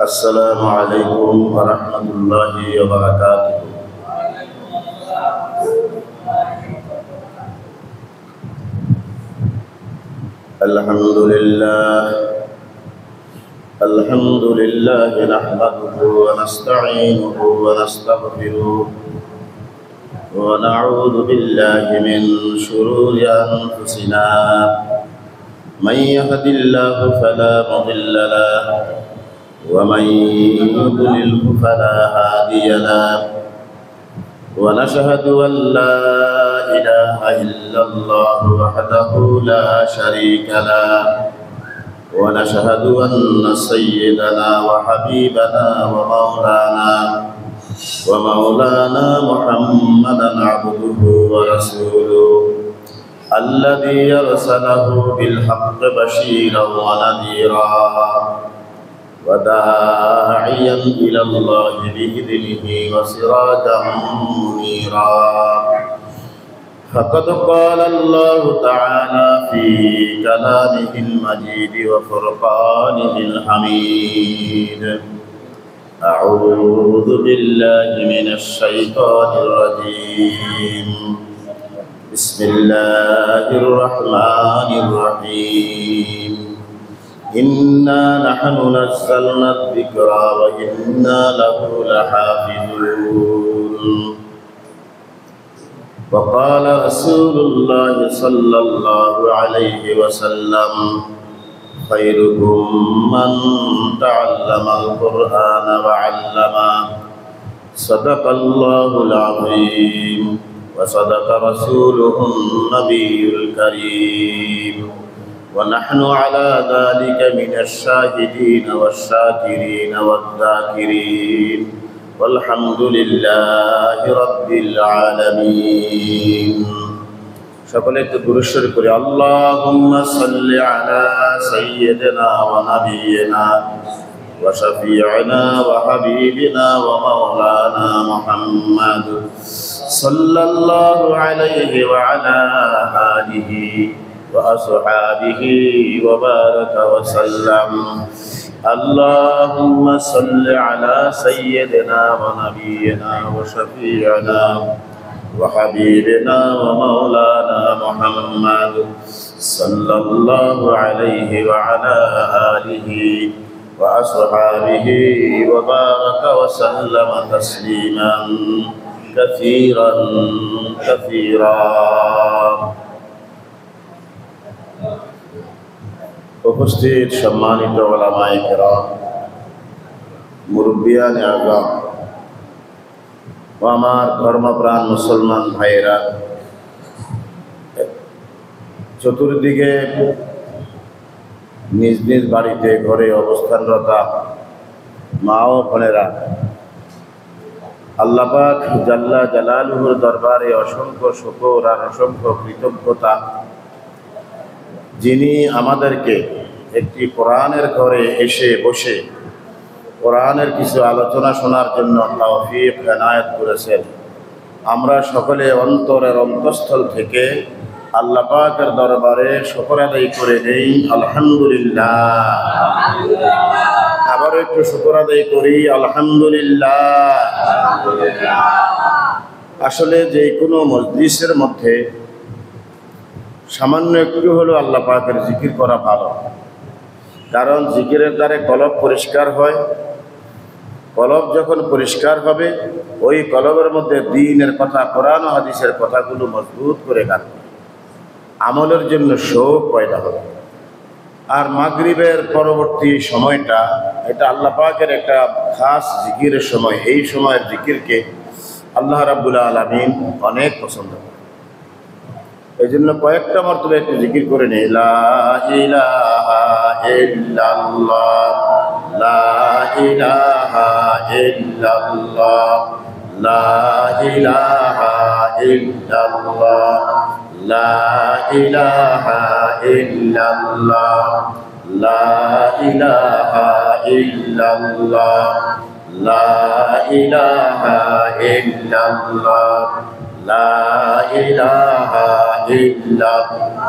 السلام عليكم ورحمة الله وبركاته. الحمد لله نحمده ونستعينه ونستغفره ونعوذ بالله من شرور أنفسنا من يهد الله فلا مضل له ومن يضلله فلا هادي له ونشهد أن لا إله إلا الله وحده لا شريك له ونشهد أن سيدنا وحبيبنا ومولانا محمدا عبده ورسوله الذي أرسله بالحق بشيرا ونذيرا وداعيا إلى الله بإذنه وسراجا منيرا فقد قال الله تعالى في كلامه المجيد وفرقانه الحميد أعوذ بالله من الشيطان الرجيم بسم الله الرحمن الرحيم إنا نحن نزلنا الذكر وإنا له لحافظون وقال رسول الله صلى الله عليه وسلم خيركم من تعلم القرآن وعلمه صدق الله العظيم وصدق رسوله النبي الكريم ونحن على ذلك من الشاهدين والشاكرين والذاكرين والحمد لله رب العالمين. সকলে তো দুরূদ করি আল্লাহুম্মা সাল্লি আলা সাইয়্যিদিনা ওয়া নাবিয়িনা ওয়া শাফিঈনা ওয়া হাবিবিনা ওয়া মাওলানা মুহাম্মাদ সাল্লাল্লাহু আলাইহি ওয়া আলা আলিহি ওয়া আসহাবিহি ওয়া বারাকা ওয়া সাল্লাম. اللهم صل على سيدنا ونبينا وشفيعنا وحبيبنا ومولانا محمد صلى الله عليه وعلى آله وأصحابه وبارك وسلم تسليما كثيرا كثيرا. উপস্থিত সম্মানিত উলামায়ে কেরাম, মুরব্বিয়ানে আযম ও আমার ধর্মপ্রাণ মুসলমান ভাইয়েরা, চতুর্দিকে নিজ নিজ বাড়িতে ঘরে অবস্থানরত মা ও বোনেরা, আল্লাহ পাক জাল্লা জালালুহুর দরবারে অসংখ্য শুকর আর অসংখ্য কৃতজ্ঞতা, যিনি আমাদেরকে একটি কোরআনের ঘরে এসে বসে কোরআনের কিছু আলোচনা শোনার জন্য তৌফিক এনায়েত করেছেন। আমরা সকলে অন্তরের অন্তঃস্থল থেকে আল্লাহ পাকের দরবারে শুকর আদায় করে নেই আলহামদুলিল্লাহ। আবারও একটু শুকর আদায় করি আলহামদুলিল্লাহ। আসলে যে কোনো মজলিসের মধ্যে সামান্য একটু হলেও আল্লাহ পাকের জিকির করা ভালো, কারণ জিকিরের দ্বারা কলব পরিষ্কার হয়। কলব যখন পরিষ্কার হবে, ওই কলবের মধ্যে দ্বীনের কথা, কোরআন ও হাদিসের কথাগুলো মজবুত করে রাখবে, আমলের জন্য শৌক পয়দা হবে। আর মাগরিবের পরবর্তী সময়টা, এটা আল্লাহ পাকের একটা খাস জিকিরের সময়। এই সময়ের জিকিরকে আল্লাহ রাব্বুল আলামিন অনেক পছন্দ করে। এই জন্য কয়েকটা মর্তবা একটু জিকির করে নেই, লা ইলাহা ইল্লাল্লাহ, লা ইলাহা ইল্লাল্লাহ, লা ইলাহা ইল্লাল্লাহ, লা ইলাহা ইল্লাল্লাহ, লা ইলাহা ইল্লাল্লাহ, লা ইলাহা ইল্লাল্লাহ, লা ইলাহা ইল্লাল্লাহ।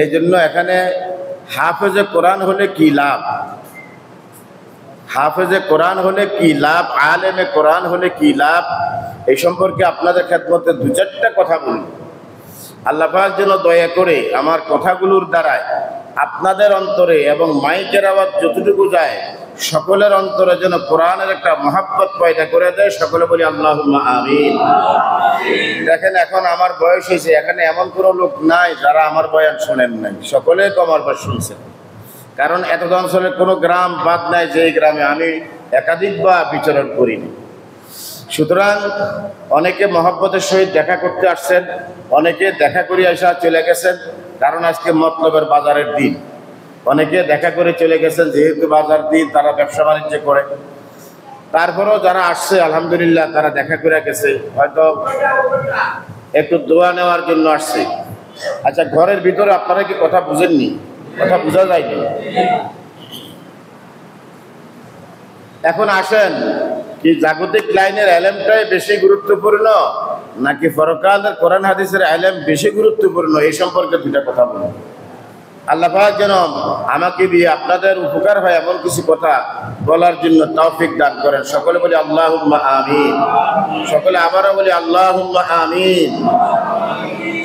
এই জন্য এখানে হাফেজে কোরআন হলে কি লাভ, হাফেজে কোরআন হলে কি লাভ, আলেমে কোরআন হলে কি লাভ, এই সম্পর্কে আপনাদের খেদমতে দু চারটা কথা বলি। আল্লাহ পাক যেন দয়া করে আমার কথাগুলোর দ্বারায় আপনাদের অন্তরে এবং মাইকের আওয়াজ যতটুকু যায় সকলের অন্তরে যেন কোরআনের একটা মহাব্বত পয়দা করে দেয়। সকলে বলি আল্লাহুম্মা আমিন। দেখেন এখন আমার বয়স হয়েছে, এখানে এমন কোনো লোক নাই যারা আমার বয়ান শোনেন নাই, সকলে তো আমার বয়স শুনছেন। কারণ এত অঞ্চলে কোনো গ্রাম বাদ নাই যে গ্রামে আমি একাধিকবার বিচরণ করিনি। সুতরাং অনেকে মহব্বতের সহিত দেখা করতে আসছেন, অনেকে দেখা করে আসা চলে গেছেন, কারণ আজকে মতলবের বাজারের দিন। অনেকে দেখা করে চলে গেছেন যেহেতু বাজার দিন, তারা ব্যবসা বাণিজ্য করে। তারপরেও যারা আসছে আলহামদুলিল্লাহ তারা দেখা করে গেছে, হয়তো একটু দোয়া নেওয়ার জন্য আসছে। আচ্ছা, ঘরের ভিতরে আপনারা কি কথা বুঝেননি? কথা বোঝা যায়নি। এখন আসেন, কি জাগতিক লাইনের এলেমটাই বেশি গুরুত্বপূর্ণ নাকি পরকালের কোরআন হাদিসের এলেম বেশি গুরুত্বপূর্ণ? এই সম্পর্কে দুটা কথা বলুন। আল্লাহ পাক যেন আমাকে দিয়ে আপনাদের উপকার হয় এমন কিছু কথা বলার জন্য তৌফিক দান করেন। সকলে বলি আল্লাহুম্মা আমিন। সকলে আবারও বলি আল্লাহুম্মা আমিন।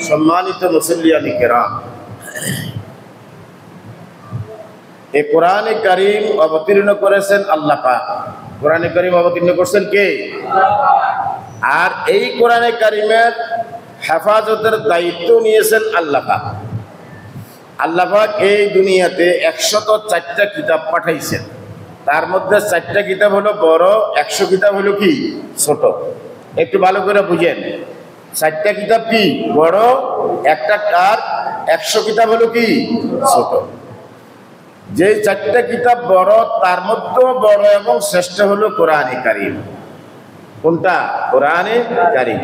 সম্মানিত মুসল্লিয়ান কিরাম, এই কোরআনে কারীম অবতীর্ণ করেছেন আল্লাহ পাক। কোরআনে কারীম অবতীর্ণ করছেন কে? আর এই কোরআনে কারীমের হেফাজতের দায়িত্ব নিয়েছেন আল্লাহ পাক। আল্লাহ পাক এই দুনিয়াতে 104টা কিতাব পাঠাইছেন, তার মধ্যে 4টা কিতাব হলো বড়, 100 কিতাব হলো কি ছোট। একটু ভালো করে বুঝেন, 4টা কিতাব কি বড়, একটা আর 100 কিতাব হলো কি ছোট। যে 4টা কিতাব বড় তার মধ্যে বড় এবং শ্রেষ্ঠ হলো কোরআনে কারীম। কোনটা? কোরআনে কারীম।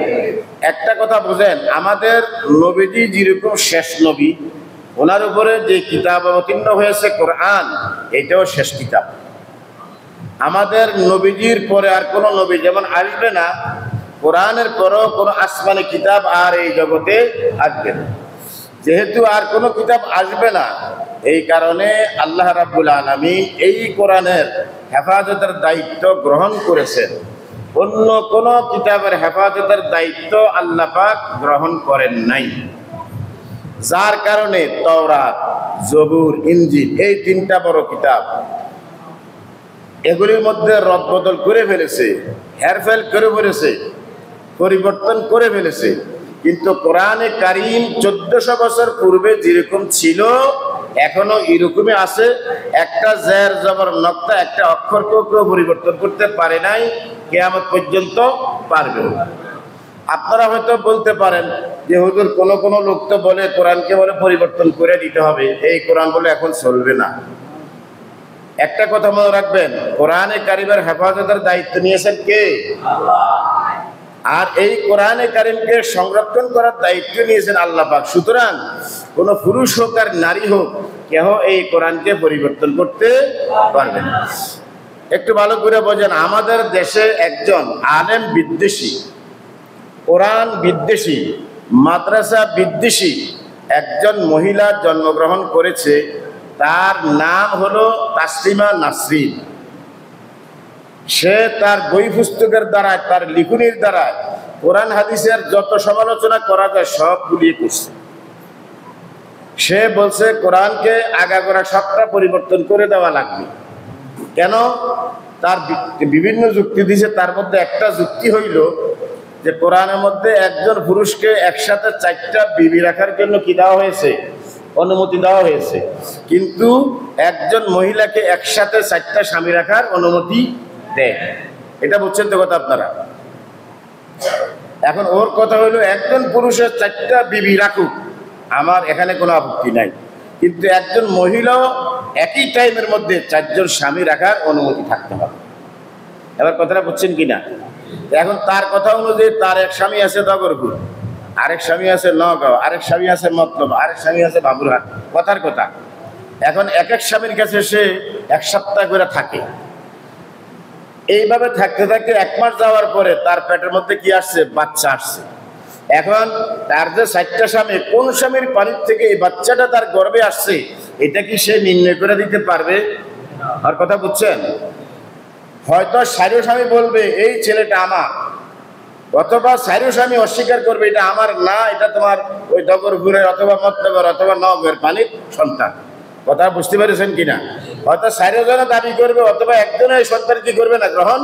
একটা কথা বুঝেন, আমাদের নবীজি যেরকম শেষ নবী, ওনার উপরে যে কিতাব অবতীর্ণ হয়েছে কোরআন, এটাও শেষ কিতাব। আমাদের নবীজির পরে আর কোনো নবী যেমন আসবে না, কোরআনের পরেও কোনো আসমানি কিতাব আর এই জগতে আসবে না। যেহেতু আর কোনো কিতাব আসবে না, এই কারণে আল্লাহ রাব্বুল আলামিন এই কোরআনের হেফাজতের দায়িত্ব গ্রহণ করেছেন। অন্য কোনো কিতাবের হেফাজতের দায়িত্ব আল্লাহ পাক গ্রহণ করেন নাই। যার কারণে তাওরাত, জবুর, ইনজিল এই 3টা বড় কিতাব, এগুলির মধ্যে রদবদল করে ফেলেছে, হেরফের করে ফেলেছে, পরিবর্তন করে ফেলেছে। কিন্তু কোরআনে কারীম 1400 বছর পূর্বে যেরকম ছিল এখনো এরকমই আছে। একটা জের জবর নক্তা, একটা অক্ষরকেও কেউ পরিবর্তন করতে পারে নাই, কিয়ামত পর্যন্ত পারবে না। আপনারা হয়তো বলতে পারেন যে হুজুর কোন লোক তো বলে কোরআনকে বলে পরিবর্তন করে দিতে হবে, এই কোরআন বলে এখন চলবে না। একটা কথা মনে রাখবেন, কোরআনে কারীমের হেফাজতের দায়িত্ব নিয়েছেন কে? আল্লাহ। আর এই কোরআনে কারীমকে সংরক্ষণ করার দায়িত্ব নিয়েছেন আল্লাহ পাক। সুতরাং কোনো পুরুষ হোক আর নারী হোক, কেউ এই কোরআনকে পরিবর্তন করতে পারবে না। একটু ভালো করে বোঝেন, আমাদের দেশে একজন আলেম বিদ্বেষী, কোরআন বিদ্বেষী, মাদ্রাসা বিদ্বেষী একজন মহিলা জন্মগ্রহণ করেছে। তার নাম হলো তাসলিমা নাসরিন। সে তার বই পুস্তকের দ্বারা, তার লিখনির দ্বারা কোরআন হাদিসের যত সমালোচনা করা যায় সব গুলিয়ে করছে। সে বলছে কোরআনকে আগাগোড়া সবটা পরিবর্তন করে দেওয়া লাগবে। কেন? তার বিভিন্ন যুক্তি দিয়েছে, তার মধ্যে একটা যুক্তি হইল যে কোরআনের মধ্যে একজন পুরুষকে একসাথে 4টা বিবি রাখার জন্য কি দেওয়া হয়েছে? অনুমতি দেওয়া হয়েছে, কিন্তু একজন মহিলাকে একসাথে 4টা স্বামী রাখার অনুমতি দেয়। এটা বুঝছেন তো কথা আপনারা? এখন ওর কথা হইলো একজন পুরুষের 4টা বিবি রাখুক, আমার এখানে কোনো আপত্তি নাই, কিন্তু একজন মহিলাও একই টাইমের মধ্যে 4জন স্বামী রাখার অনুমতি থাকতে হবে। এবার কথাটা বুঝছেন কিনা? এখন তার কথা অনুযায়ী তার এক স্বামী আছে নগরপুর, আরেক স্বামী আছে নগাঁও, আরেক স্বামী আছে মতলব, আরেক স্বামী আছে বাবুরহাট। কথার কথা। এখন এক এক স্বামীর কাছে সে 1 সপ্তাহ করে থাকে। এইভাবে থাকতে থাকতে 1 মাস যাওয়ার পরে তার পেটের মধ্যে কি আসছে? বাচ্চা আসছে। এখন তার যে 4টা স্বামী, কোন স্বামীর পানির থেকে এই বাচ্চাটা তার গর্ভে আসছে এটা কি সে নির্ণয় করে দিতে পারবে? আর কথা বুঝছেন? হয়তো 4 স্বামী বলবে এই ছেলেটা আমার, অথবা 4 স্বামী অস্বীকার করবে এটা আমার না, এটা তোমার ওই দগরপুরের অথবা মতনগর অথবা নগর পানির সন্তান। কথা বুঝতে পেরেছেন কিনা? হয়তো 4 জনে দাবি করবে, অথবা একজনে এই সন্তান কি করবে না, গ্রহণ।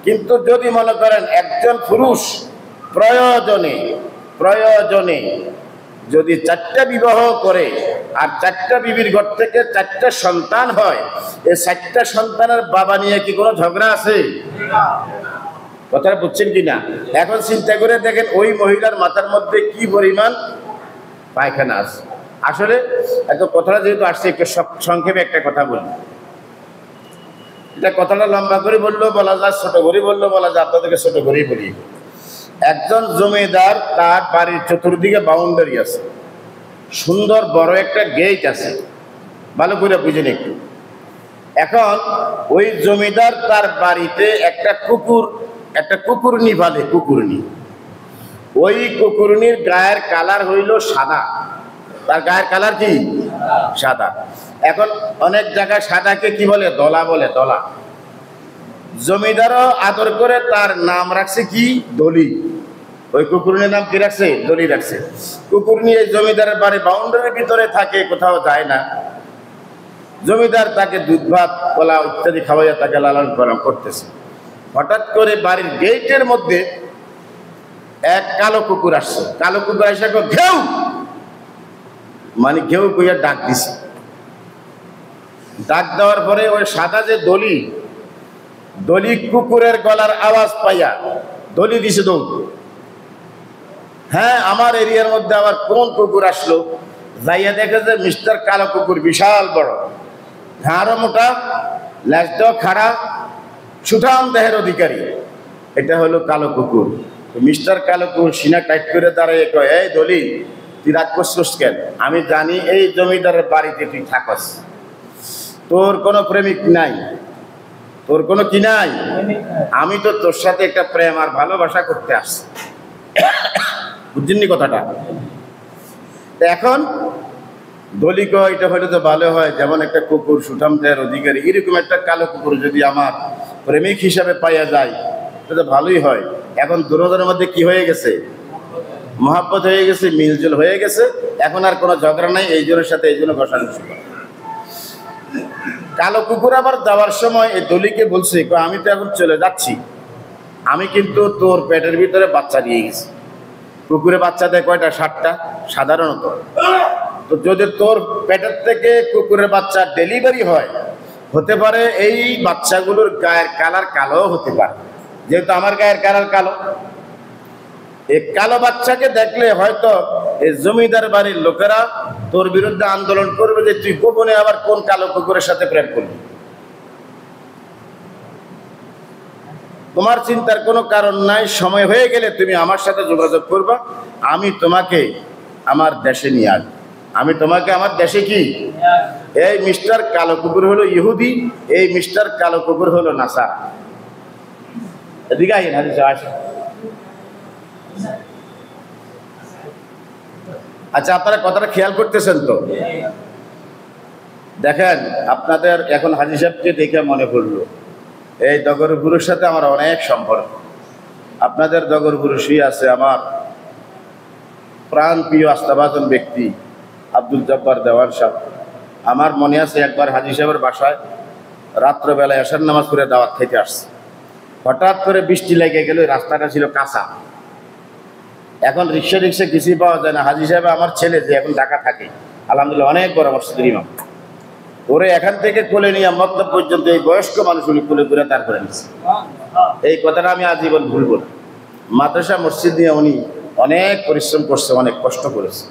কিন্তু যদি মনে করেন একজন পুরুষ প্রয়োজনে যদি 4টা বিবাহ করে আর 4টা বিবির ঘর থেকে 4টা সন্তান হয়, এই 4টা সন্তানের বাবা নিয়ে কি কোনো ঝগড়া আছে? কথাটা বুঝছেন কিনা? এখন চিন্তা করে দেখেন ওই মহিলার মাথার মধ্যে কি পরিমাণ পায়খানা আছে। আসলে এত কথাটা যেহেতু আসছে, একটু সংক্ষেপে একটা কথা বলি। এটা কথাটা লম্বা করে বললেও বলা যায়, ছোট করে বললেও বলা যায়, আপনাদেরকে ছোট করেই বলি। একজন জমিদার, তার বাড়ির চতুর্দিকে বাউন্ডারি আছে, সুন্দর বড় একটা গেট আছে, ভালো করে বুঝেন একটু। এখন ওই জমিদার তার বাড়িতে একটা কুকুরনি পালে, কুকুরনি। ওই কুকুরনির গায়ের কালার হইল সাদা, তার গায়ের কালার কি? সাদা। এখন অনেক জায়গায় সাদাকে কি বলে? দলা বলে, দলা। জমিদারও আদর করে তার নাম রাখছে কি? দলি। ওই কুকুরনির নাম কি রাখছে? দলি রাখছে। কুকুরনি এই জমিদারের বাড়ি বাউন্ডারির ভিতরে থাকে, কোথাও যায় না। জমিদার তাকে দুধ ভাত কলা ইত্যাদি খাওয়াইয়া তাকে লালন পালন করতেছে। হঠাৎ করে বাড়ির গেটের মধ্যে এক কালো কুকুর আসছে। কালো কুকুর এসে ঘেউ, মানে ঘেউ কইয়া ডাক দিছে। ডাক দেওয়ার পরে ওই সাদা যে দলি কুকুরের গলার আওয়াজ পাইয়া দলি দিছে দৌড়। হ্যাঁ, আমার এরিয়ার মধ্যে আবার কোন কুকুর আসলো? যাইয়া দেখে যে মিস্টার কালো কুকুর, বিশাল বড়, ঘাড়ও মোটা, লেজটাও খাড়া, সুঠাম দেহের অধিকারী। এটা হলো কালো কুকুর। মিস্টার কালো কুকুর সিনা টাইট করে দাঁড়িয়ে কয়, এই দলি, তুই রাগ করছিস কেন? আমি জানি এই জমিদারের বাড়িতে তুই থাকস, তোর কোনো প্রেমিক নাই, তোর কোনো কি নাই, আমি তো তোর সাথে একটা প্রেম আর ভালোবাসা করতে আসছি। বুঝছেননি কথাটা? এখন দলি কয়, এটা হয়তো তো ভালো হয়, যেমন একটা কুকুর সুঠাম দেহের অধিকারী, এরকম একটা কালো কুকুর যদি আমার প্রেমিক হিসাবে পাইয়া যায় তো ভালোই হয়। এখন দুজনের মধ্যে কি হয়ে গেছে? মহাব্বত হয়ে গেছে, মিলজুল হয়ে গেছে। এখন আর কোনো ঝগড়া নাই এই জনের সাথে, এই জন্য ঘষাঘষি করে। কালো কুকুর আবার যাওয়ার সময় এই দলিকে বলছে, আমি তো এখন চলে যাচ্ছি, আমি কিন্তু তোর পেটের ভিতরে বাচ্চা দিয়ে গেছি। কুকুরে বাচ্চা দেয় কয়টা? 7টা সাধারণত। তো যদি তোর পেটের থেকে কুকুরের বাচ্চা ডেলিভারি হয়, হতে পারে এই বাচ্চাগুলোর গায়ের কালার কালো হতে পারে, যেহেতু আমার গায়ের কালার কালো। এই কালো বাচ্চাকে দেখলে হয়তো এই জমিদার বাড়ির লোকেরা তোর বিরুদ্ধে আন্দোলন করবে যে তুই গোপনে আবার কোন কালো কুকুরের সাথে প্রেম করবি। তোমার চিন্তার কোনো কারণ নাই, সময় হয়ে গেলে তুমি আমার সাথে যোগাযোগ করবা, আমি তোমাকে আমার দেশে নিয়ে আসবো। আমি তোমাকে আমার দেশে কি? এই মিস্টার কালো কুকুর হলো ইহুদি, এই মিস্টার কালো কুকুর হলো নাসারা। এদিকে আইন, হাদিসে আসে। আচ্ছা, আপনারা কথাটা খেয়াল করতেছেন তো? দেখেন, আপনাদের এখন হাজী সাহেবকে দেখে মনে পড়লো, এই দগরগুরুর সাথে আমার অনেক সম্পর্ক। আপনাদের দগরগুরু শুয়ে আছে আমার প্রাণ প্রিয় আস্থাভাজন ব্যক্তি আব্দুল জব্বার দেওয়ান সাহেব। আমার মনে আছে একবার হাজী সাহেবের বাসায় রাত্রবেলায় আসার নামাজ পড়ে দাওয়াত খেতে আসছে। হঠাৎ করে বৃষ্টি লেগে গেল, রাস্তাটা ছিল কাঁচা। এখন রিক্সা কিছুই পাওয়া যায় না। হাজী সাহেব আমার ছেলে, যে এখন ঢাকা থাকে, আলহামদুলিল্লাহ অনেক বড় মসজিদের ইমাম, ওরে এখান থেকে কোলে নিয়ে মতলব পর্যন্ত এই বয়স্ক মানুষ উনি কোলে করে তারপরে নিচ্ছে। এই কথাটা আমি আজীবন ভুলব না। মাদ্রাসা মসজিদ নিয়ে উনি অনেক পরিশ্রম করছে, অনেক কষ্ট করেছে।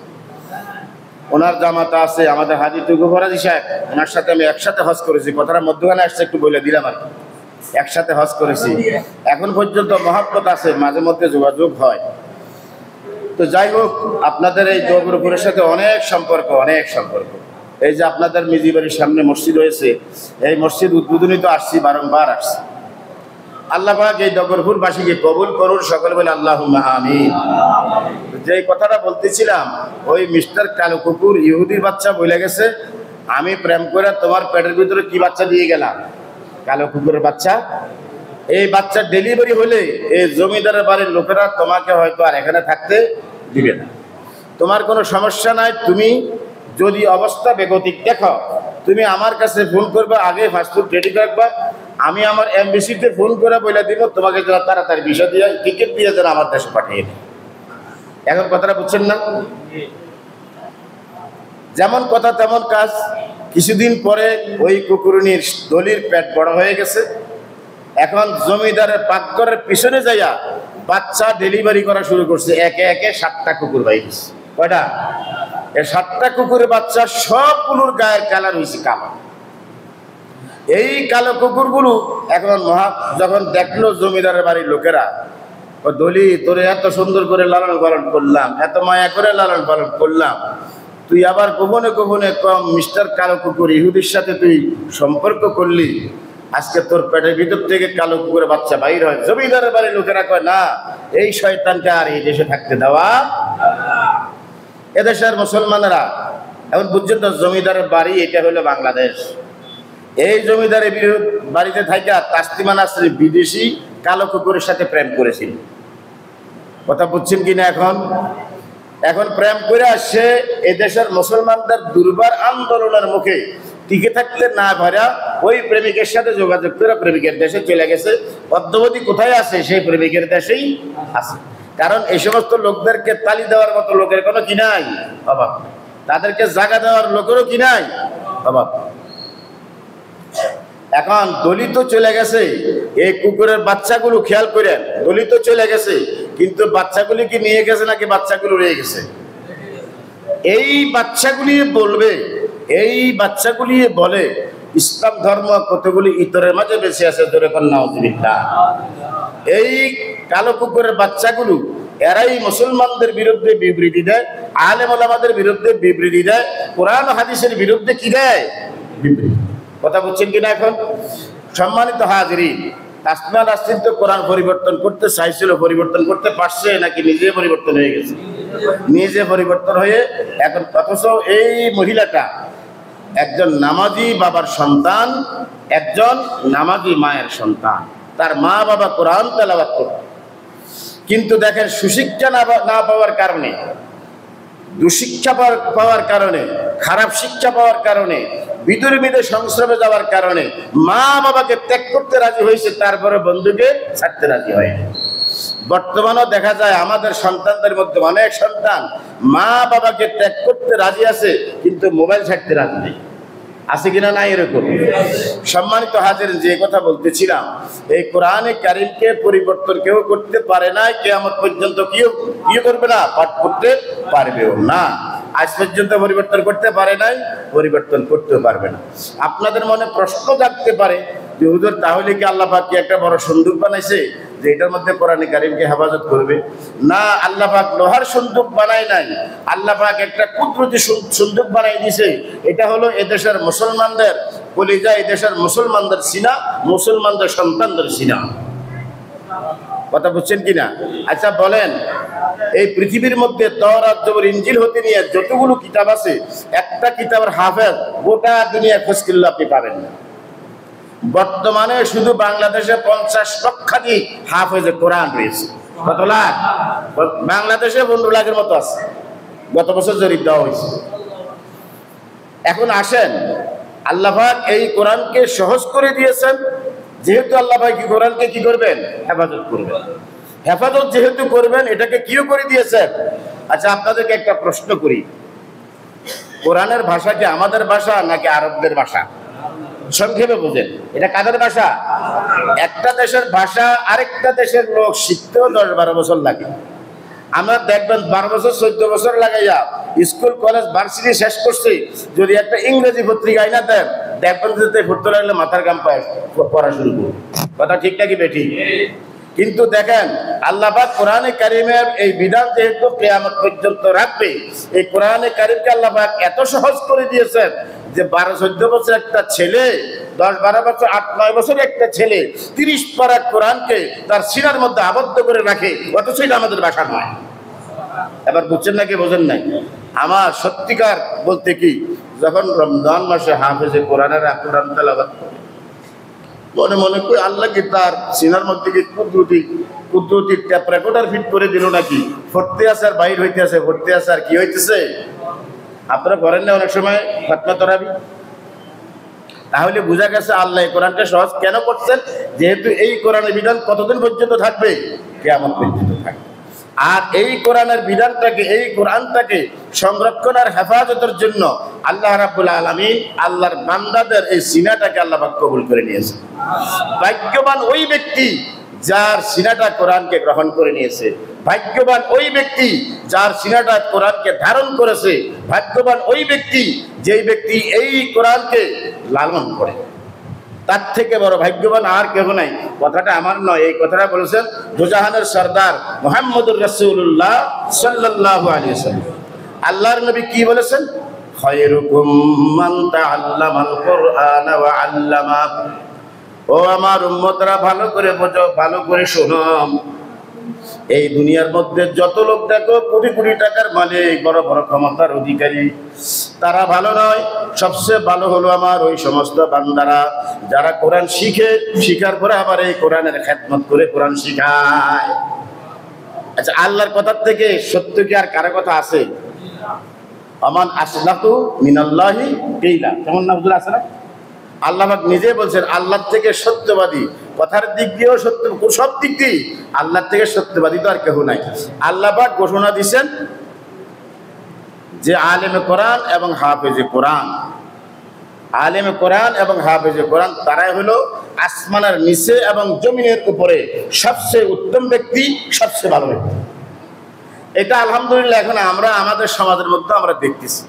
ওনার জামাতা আছে আমাদের হাজী টুকুফর হাজী সাহেব, ওনার সাথে আমি একসাথে হজ করেছি। কথাটা মধ্যখানে আসছে, একটু বলে দিলাম আর কি। একসাথে হজ করেছি, এখন পর্যন্ত মহব্বত আছে, মাঝে মধ্যে যোগাযোগ হয়। তো যাই হোক, আপনাদের এই দগরপুরের সাথে অনেক সম্পর্ক, অনেক সম্পর্ক। এই যে আপনাদের মিজিবাড়ির সামনে মসজিদ হয়েছে, এই মসজিদ উদ্বোধনী তো আসছি, বারংবার আসছি। আল্লাহ পাক এই ডগরপুরবাসীকে কবুল করুন, সকলে বলে আল্লাহুম্মা আমিন। যে কথাটা বলতেছিলাম, ওই মিস্টার কালো কুকুর ইহুদির বাচ্চা বলে গেছে, আমি প্রেম করে তোমার পেটের ভিতরে কি বাচ্চা দিয়ে গেলাম? কালো কুকুরের বাচ্চা। এই বাচ্চা ডেলিভারি হলে এই জমিদারের বাড়ির লোকেরা তোমাকে হয়তো আর এখানে থাকতে দিবে না। তোমার কোনো সমস্যা নাই, তুমি যদি অবস্থা বেগতিক দেখো, তুমি আমার কাছে ফোন করবে, আগে ফাস্টফুড রেডি রাখবা, আমি আমার এমবিসিতে ফোন করে বলে দিব তোমাকে যেন তাড়াতাড়ি ভিসা দিয়ে টিকিট দিয়ে যেন আমার দেশে পাঠিয়ে দেয়। এখন কথাটা বুঝছেন না? যেমন কথা তেমন কাজ। কিছুদিন পরে ওই কুকুরনির দলির পেট বড় হয়ে গেছে। এখন জমিদারের পাকঘরের পিছনে যাইয়া বাচ্চা ডেলিভারি করা শুরু করছে। একে একে 7টা কুকুর বাই গেছে। কয়টা? এই 7টা কুকুরের বাচ্চা সবগুলোর গায়ের কালার হয়েছে কালো। এই কালো কুকুরগুলো এখন যখন দেখলো জমিদারের বাড়ির লোকেরা, ও দলি, তোরে এত সুন্দর করে লালন পালন করলাম, এত মায়া করে লালন পালন করলাম, তুই আবার গোপনে গোপনে কম মিস্টার কালো কুকুর ইহুদির সাথে তুই সম্পর্ক করলি, আজকে তোর পেটের ভিতর থেকে কালো কুকুরের বাচ্চা বাইর হয়। জমিদারের বাড়ির লোকেরা কয়, না, এই শয়তানকে আর এই দেশে থাকতে দেওয়া। এদেশের মুসলমানেরা এখন বুঝছেন তো, জমিদারের বাড়ি এটা হলো বাংলাদেশ। এই জমিদারের বাড়িতে থাকা তাসলিমা নাসরিন বিদেশি কালো কুকুরের সাথে প্রেম করেছিল। কথা বুঝছেন কিনা? এখন প্রেম করে আসছে এদেশের মুসলমানদের দুর্বার আন্দোলনের মুখে টিকে থাকতে না পারা ওই প্রেমিকের সাথে যোগাযোগ করে প্রেমিকের দেশে চলে গেছে। অদ্যবধি কোথায় আছে? সেই প্রেমিকের দেশেই আছে। কারণ এই সমস্ত লোকদেরকে তালি দেওয়ার মতো লোকের কোনো কি নাই, অভাব। তাদেরকে জায়গা দেওয়ার লোকেরও কি নাই, অভাব। এখন দলিত চলে গেছে, এই কুকুরের বাচ্চাগুলো খেয়াল করেন, দলিত চলে গেছে, কিন্তু বাচ্চাগুলি কি নিয়ে গেছে নাকি বাচ্চাগুলো রয়ে গেছে? এই বাচ্চাগুলি বলবে, এই বাচ্চাগুলি বলে ইসলাম ধর্ম কতগুলি ইতরের মাঝে বেঁচে আছে, ধরে কর নাউজুবিল্লাহ। এই কালো কুকুরের বাচ্চাগুলো এরাই মুসলমানদের বিরুদ্ধে বিবৃতি দেয়, আলেম ওলামাদের বিরুদ্ধে বিবৃতি দেয়, কোরআন হাদিসের বিরুদ্ধে কি দেয়? বিবৃতি। কথা বুঝছেন কিনা? এখন সম্মানিত হাজিরিন, তাসলিমা নাসরিন তো কোরআন পরিবর্তন করতে চাইছিল, পরিবর্তন করতে পারছে নাকি নিজে পরিবর্তন হয়ে গেছে? নিজে পরিবর্তন হয়ে এখন, অথচ এই মহিলাটা একজন নামাজি বাবার সন্তান, একজন নামাজি মায়ের সন্তান। তার মা বাবা কোরআন তেলাওয়াত করত, কিন্তু দেখেন সুশিক্ষা না পাওয়ার কারণে, দুশিক্ষা পাওয়ার কারণে, খারাপ শিক্ষা পাওয়ার কারণে, বিদুর্মীদের সংস্রবে যাওয়ার কারণে মা বাবাকে ত্যাগ করতে রাজি হয়েছে, তারপরে বন্ধুকে ছাড়তে রাজি হয়নি। বর্তমানেও দেখা যায় আমাদের সন্তানদের মধ্যে অনেক সন্তান মা বাবাকে ত্যাগ করতে রাজি আছে, কিন্তু মোবাইল ছাড়তে রাজি নেই। আছে কিনা? নাই এরকম। সম্মানিত হাজির, যে কথা বলতেছিলাম, এই কোরআনে কারীমকে পরিবর্তন কেউ করতে পারে না, কিয়ামত পর্যন্ত কেউ কি করবে না, পাঠ করতে পারবেও না। আজ পর্যন্ত পরিবর্তন করতে পারে নাই, পরিবর্তন করতেও পারবে না। আপনাদের মনে প্রশ্ন জাগতে পারে যে হুজুর, তাহলে কি আল্লাহ পাক কি একটা বড় সন্দুক বানাইছে যে এটার মধ্যে কোরআনে কারীমকে হেফাজত করবে? না, আল্লাহ পাক লোহার সন্দুক বানায় নাই, আল্লাহ পাক একটা কুদরতি সন্দুক বানাই দিয়েছে। এটা হলো এদেশের মুসলমানদের কলিজা, এদেশের মুসলমানদের সিনা, মুসলমানদের সন্তানদের সিনা। কথা বুঝছেন কিনা? আচ্ছা বলেন, এই পৃথিবীর মধ্যে তাওরাত, জবর, ইনজিল হতে নিয়ে যতগুলো কিতাব আছে, একটা কিতাবের হাফেজ গোটা দুনিয়া খোঁজ করলে আপনি পাবেন না। বর্তমানে শুধু বাংলাদেশে 50 লক্ষাধিক হাফেজে কোরআন রয়েছে। কত লাখ? বাংলাদেশে 15 লাখের মতো আছে, গত বছর জরিপ দেওয়া হয়েছে। এখন আসেন, আল্লাহ পাক এই কোরআনকে সহজ করে দিয়েছেন, যেহেতু আল্লাহ পাক কি কোরআনকে কি করবেন? হেফাজত করবেন। হেফাজত যেহেতু করবেন, এটাকে কিও করে দিয়েছেন। আচ্ছা আপনাদেরকে একটা প্রশ্ন করি, কোরআনের ভাষা কি আমাদের ভাষা নাকি আরবদের ভাষা? সংক্ষেপে বুঝেন, এটা কাদের ভাষা? একটা দেশের ভাষা আরেকটা দেশের লোক শিখতেও 10-12 বছর লাগে। আমরা দেখবেন 12 বছর 14 বছর লাগাইয়া স্কুল কলেজ ভার্সিটি শেষ করছি, যদি একটা ইংরেজি পত্রিকা আইনা দেন, দেখবেন যে পড়তে লাগলে মাথার গাম পায় পড়া শুরু করবে। কথা ঠিক নাকি বেঠিক? কিন্তু দেখেন আল্লাহ পাক কোরআনে কারীমের এই বিধান যেহেতু কিয়ামত পর্যন্ত রাখবে, এই কোরআনে কারীমকে আল্লাহ পাক এত সহজ করে দিয়েছেন যে 12-14 বছর একটা ছেলে 10-12 বছর 8-9 বছরের একটা ছেলে 30 পারা কোরআনকে তার সিনার মধ্যে আবদ্ধ করে রাখে, অথচ এটা আমাদের ভাষা নয়। এবার বুঝছেন নাকি বোঝেন নাই? আমার সত্যিকার বলতে কি, যখন রমজান মাসে হাফেজে কোরআনের কোরআন তেলাওয়াত করে, মনে মনে করি আল্লাহ কি তার সিনার মধ্যে কি কুদরতি ট্যাপ রেকর্ডার ফিট করে দিল নাকি? ভর্তি আছে আর বাইর হইতে আছে, ভর্তি আছে আর কি হইতেছে। আপনারা করেন না অনেক সময় ফাতনা তরাবি? তাহলে বোঝা গেছে আল্লাহ এই কোরআনটা সহজ কেন করছেন, যেহেতু এই কোরআনের বিধান কতদিন পর্যন্ত থাকবে? কিয়ামত পর্যন্ত থাকবে। আর এই কোরআনের বিধানটাকে, এই কোরআনটাকে সংরক্ষণ আর হেফাজতের জন্য আল্লাহ রাব্বুল আলামিন আল্লাহর বান্দাদের এই সিনাটাকে আল্লাহ পাক কবুল করে নিয়েছেন। ভাগ্যবান ওই ব্যক্তি যার সিনাটা কোরআনকে গ্রহণ করে নিয়েছে, ভাগ্যবান ওই ব্যক্তি যার সিনাটা কোরআনকে ধারণ করেছে, ভাগ্যবান ওই ব্যক্তি যেই ব্যক্তি এই কোরআনকে লালন করে। তার থেকে বড় ভাগ্যবান আর কেউ নাই। কথাটা আমার নয়, এই কথাটা বলেছেন দুজাহানের সরদার মুহাম্মদুর রাসূলুল্লাহ সাল্লাল্লাহু আলাইহি ওয়াসাল্লাম। আল্লাহর নবী কি বলেছেন? খায়রুকুম মান তাআল্লামাল কুরআনা ওয়া আল্লামা। ও আমার উম্মতরা, ভালো করে বোঝো, ভালো করে শোনো। এই দুনিয়ার মধ্যে যত লোক দেখো কোটি কোটি টাকার মালিক, বড় বড় ক্ষমতার অধিকারী, তারা ভালো নয়। সবচেয়ে ভালো হলো আমার ওই সমস্ত বান্দারা যারা কোরআন শিখে, শিখার পরে আবার এই কোরআনের খেদমত করে কোরআন শিখায়। আচ্ছা, আল্লাহর কথার থেকে সত্য কি আর কারো কথা আছে? আমান আসলাতু মিনাল্লাহি কিলা, কেমন না হুজুর আছে না? আল্লাহ পাক নিজে বলছেন আল্লাহর থেকে সত্যবাদী, কথার দিক দিয়েও সত্য, সব দিক দিয়ে আল্লাহর থেকে সত্যবাদী তো আর কেউ নাই। আল্লাহ পাক ঘোষণা দিয়েছেন যে আলেমে কোরআন এবং হাফেজে কোরআন, আলেমে কোরআন এবং হাফেজে কোরআন তারাই হলো আসমানের নিচে এবং জমিনের উপরে সবচেয়ে উত্তম ব্যক্তি, সবচেয়ে ভালো ব্যক্তি। এটা আলহামদুলিল্লাহ এখন আমরা আমাদের সমাজের মধ্যে আমরা দেখতেছি।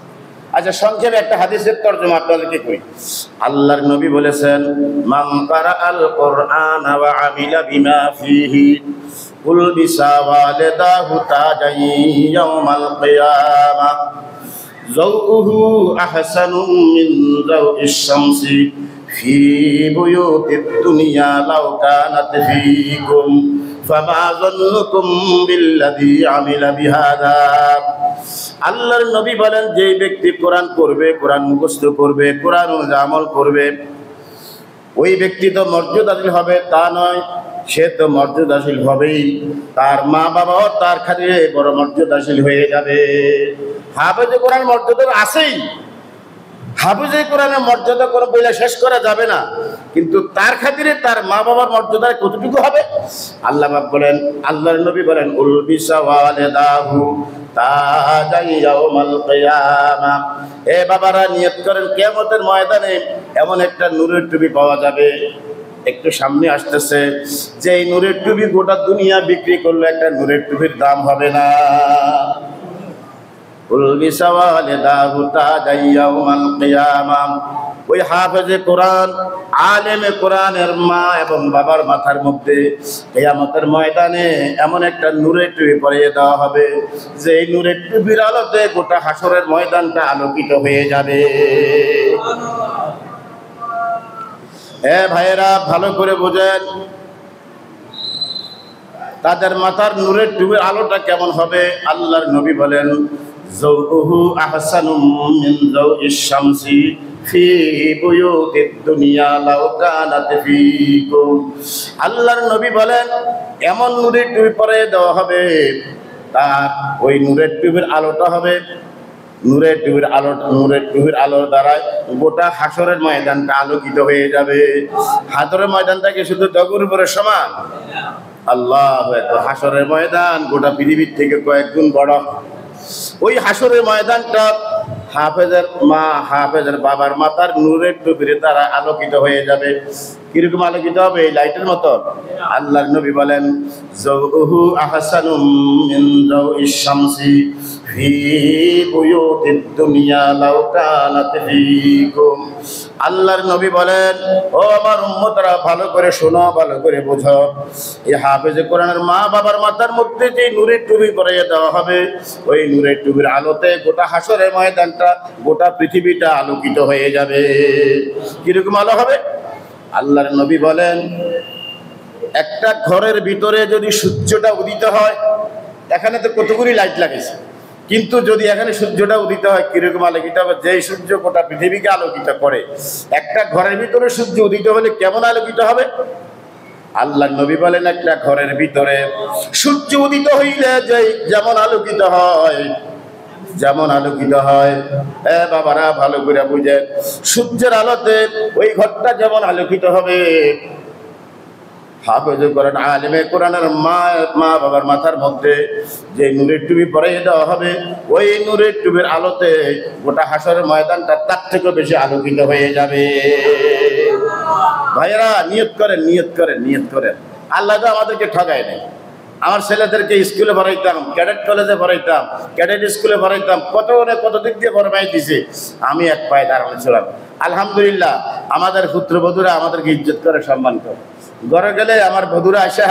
আচ্ছা, সংক্ষেপে একটা হাদিসের তরজমা আপনাদেরকে করি। আল্লাহর নবী বলেছেন, মান কারাআল কুরআন ওয়া আমিলা বিমা ফিহি উলবিসা ওয়ালিদাহু তাজাই ইয়াউমাল কিয়ামাহ যাউহু আহসানু মিন যাউইশ শামসি ফি বুয়ুতিদ দুনিয়া লাউ কানাত ফীকুম ফামা যান্নুকুম বিল্লাযী আমিলা বিহাদা। আল্লাহর নবী বলেন, যে ব্যক্তি কোরআন পড়বে, কোরআন মুখস্থ করবে, কোরআন অনুযায়ী আমল করবে, ওই ব্যক্তি তো মর্যাদাশীল হবে তা নয়, সে তো মর্যাদাশীল হবেই, তার মা বাবাও তার খাতিরে বড় মর্যাদাশীল হয়ে যাবে। হাফেজে কোরআন মর্যাদা আছেই, হাফেজে কোরআনের মর্যাদা কোনো বইলে শেষ করা যাবে না, কিন্তু তার খাতিরে তার মা বাবার মর্যাদা কতটুকু হবে? আল্লাহ পাক বলেন, আল্লাহর নবী বলেন, উলবিসা ওয়ালিদাহু তাজাই ইয়াউমাল কিয়ামাহ। এ বাবারা, নিয়ত করেন কিয়ামতের ময়দানে এমন একটা নূরের টুপি পাওয়া যাবে, একটু সামনে আসতেছে, যে এই নূরের টুপি গোটা দুনিয়া বিক্রি করলে একটা নূরের টুপির দাম হবে না। উলবিসা ওয়ালিদাহু তাজাই ইয়াউমাল কিয়ামাহ। ওই হাফেজে কোরআন, আলেমে কোরআনের মা এবং বাবার মাথার মধ্যে কিয়ামতের ময়দানে এমন একটা নূরের টুপি পরিয়ে দেওয়া হবে, যে এই নূরের টুপির আলোতে গোটা হাসরের ময়দানটা আলোকিত হয়ে যাবে। ভাইয়েরা, ভালো করে বোঝেন, তাদের মাথার নূরের টুপির আলোটা কেমন হবে? আল্লাহর নবী বলেন, যাউহু আহসানু মিন যাউইশ শামসি ফি বুয়ুতিদ দুনিয়া লাউ কানাত ফীকুম। আল্লাহর নবী বলেন, এমন নূরের টুপি পরে দেওয়া হবে, তার ওই নূরের টুপির আলোটা হবে, নূরের টুপির আলোর দ্বারা গোটা হাসরের ময়দানটা আলোকিত হয়ে যাবে। হাসরের ময়দানটা কি শুধু জগর উপরে সমান? আল্লাহু আকবার। হাসরের ময়দান গোটা পৃথিবীর থেকে কয়েক গুণ বড়। ওই হাসরের ময়দানটা হাফেজের মা, হাফেজের বাবার মাথার নূরের টুপির দ্বারা আলোকিত হয়ে যাবে। কিরকম আলোকিত হবে? এই লাইটের মতো। আল্লাহর নবী বলেন, যাউহু আহসানু মিন যাউইশ শামসি ফি বুয়ুতিদ দুনিয়া লাউ কানাত ফীকুম। আল্লাহর নবী বলেন, ও আমার উম্মতরা, ভালো করে শোনো, ভালো করে বোঝো, এই হাফেজে কোরআনের মা বাবার মাথার মধ্যে যে নূরের টুপি পরিয়ে দেওয়া হবে, ওই নূরের টুপির আলোতে গোটা হাসরের ময়দানটা, গোটা পৃথিবীটা আলোকিত হয়ে যাবে। কিরকম আলো হবে? আল্লাহর নবী বলেন, একটা ঘরের ভিতরে যদি সূর্যটা উদিত হয়, এখানে তো কতগুলি লাইট লাগেছে, কিন্তু যদি এখানে সূর্যটা উদিত হয় কিরকম আলোকিত হবে? যেই সূর্য গোটা পৃথিবীকে আলোকিত করে, একটা ঘরের ভিতরে সূর্য উদিত হলে কেমন আলোকিত হবে? আল্লাহর নবী বলেন, একটা ঘরের ভিতরে সূর্য উদিত হইলে যেমন আলোকিত হয়, যেমন আলোকিত হয়, বাবারা ভালো করে বুঝেন, সূর্যের আলোতে ওই ঘরটা যেমন আলোকিত হবে, হাফেজ কোরআন আলেমে কোরআনের মা বাবার মাথার মধ্যে যে নূরের টুপি পরিয়ে দেওয়া হবে, ওই নূরের টুপির আলোতে গোটা হাসরের ময়দানটা তার থেকেও বেশি আলোকিত হয়ে যাবে। ভাইয়েরা, নিয়ত করেন, নিয়ত করেন, নিয়ত করেন। আল্লাহ তো আমাদেরকে ঠকায় নেই। আমার ছেলেদেরকে স্কুলে পড়াইতাম, ক্যাডেট কলেজে পড়াইতাম, ক্যাডেট স্কুলে পড়াইতাম, কত দিক দিয়ে ফরমাই দিছে, আমি এক পায়ে দাঁড়ানো ছিলাম। আলহামদুলিল্লাহ, আমাদের পুত্রবধূরা আমাদেরকে ইজ্জত করে, সম্মান করে। ঘরে গেলে আমার বধূরা আসা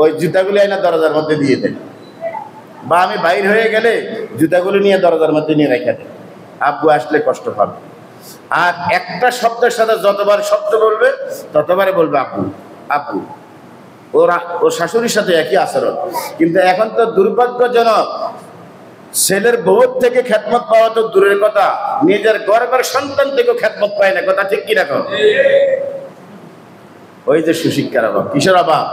ওই জুতাগুলি আইনা দরজার মধ্যে দিয়ে দেয়, বা আমি বাইর হয়ে গেলে জুতাগুলি নিয়ে দরজার মধ্যে নিয়ে রেখে দেয়। আব্বু আসলে কষ্ট পাবে। আর একটা শব্দের সাথে যতবার শব্দ বলবে ততবারে বলবে আব্বু আব্বু। ওর শাশুড়ির সাথে একই আচরণ। কিন্তু এখন তো দুর্ভাগ্যজনক, ছেলের বউ থেকে খেদমত পাওয়া তো দূরের কথা, নিজের গর্ভের সন্তান থেকেও খেদমত পায় না। কথা ঠিক কি রাখো? ওই যে সুশিক্ষার অভাব। কিসের অভাব?